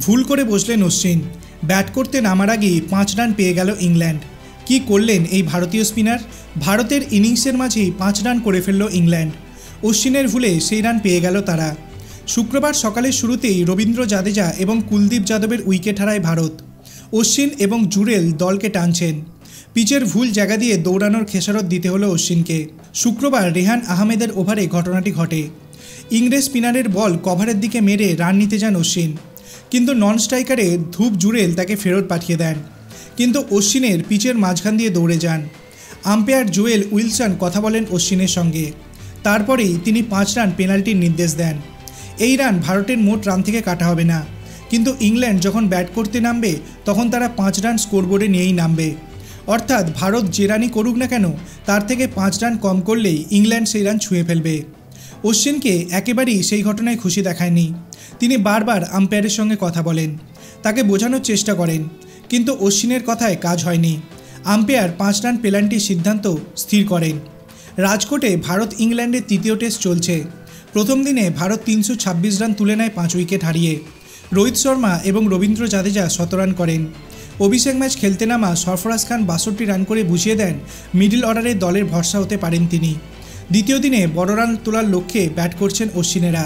ভুল করে বসলেন অশ্বিন। ব্যাট করতে নামার আগেই 5 রান পেয়ে গেল ইংল্যান্ড। কি করলেন এই ভারতীয় স্পিনার? ভারতের ইনিংসের মাঝেই 5 রান করে ফেলল ইংল্যান্ড। অশ্বিনের ভুলে সেই রান পেয়ে গেল তারা। শুক্রবার সকালের শুরুতেই রবীন্দ্র জাদেজা এবং কুলদীপ যাদবের উইকেট হারায় ভারত। অশ্বিন এবং জুরেল দলকে টানছেন। পিচের ভুল জায়গা দিয়ে দৌড়ানোর খেসারত দিতে হলো অশ্বিনকে। শুক্রবার রেহান আহমেদের ওভারে ঘটনাটি ঘটে। ইংরেজ স্পিনারের বল কভারের দিকে মেরে রান নিতে যান অশ্বিন, কিন্তু নন স্ট্রাইকারে ধূপ জুরেল তাকে ফেরত পাঠিয়ে দেন। কিন্তু অশ্বিনের পিচের মাঝখান দিয়ে দৌড়ে যান। আম্পায়ার জোয়েল উইলসন কথা বলেন অশ্বিনের সঙ্গে। তারপরেই তিনি 5 রান পেনাল্টির নির্দেশ দেন। এই রান ভারতের মোট রান থেকে কাটা হবে না, কিন্তু ইংল্যান্ড যখন ব্যাট করতে নামবে তখন তারা 5 রান স্কোরবোর্ডে নিয়েই নামবে। অর্থাৎ ভারত যে রানই করুক না কেন তার থেকে 5 রান কম করলেই ইংল্যান্ড সেই রান ছুঁয়ে ফেলবে। অশ্বিনকে একেবারেই সেই ঘটনায় খুশি দেখায়নি। তিনি বারবার আম্পায়ারের সঙ্গে কথা বলেন, তাকে বোঝানোর চেষ্টা করেন, কিন্তু অশ্বিনের কথায় কাজ হয়নি। আম্পায়ার 5 রান পেনাল্টির সিদ্ধান্ত স্থির করেন। রাজকোটে ভারত ইংল্যান্ডের তৃতীয় টেস্ট চলছে। প্রথম দিনে ভারত 326 রান তুলে নেয় 5 উইকেট হারিয়ে। রোহিত শর্মা এবং রবীন্দ্র জাদেজা 17 রান করেন। অভিষেক ম্যাচ খেলতে নামা সরফরাজ খান 62 রান করে বুঝিয়ে দেন মিডল অর্ডারে দলের ভরসা হতে পারেন তিনি। দ্বিতীয় দিনে বড় রান তোলার লক্ষ্যে ব্যাট করছেন অশ্বিনেরা।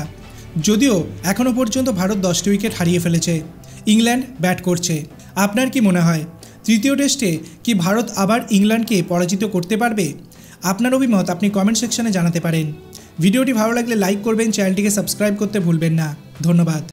যদিও এখনও পর্যন্ত ভারত 10টি উইকেট হারিয়ে ফেলেছে, ইংল্যান্ড ব্যাট করছে। আপনার কি মনে হয় তৃতীয় টেস্টে কি ভারত আবার ইংল্যান্ডকে পরাজিত করতে পারবে? আপনার অভিমত আপনি কমেন্ট সেকশনে জানাতে পারেন। ভিডিওটি ভালো লাগলে লাইক করবেন, চ্যানেলটিকে সাবস্ক্রাইব করতে ভুলবেন না। ধন্যবাদ।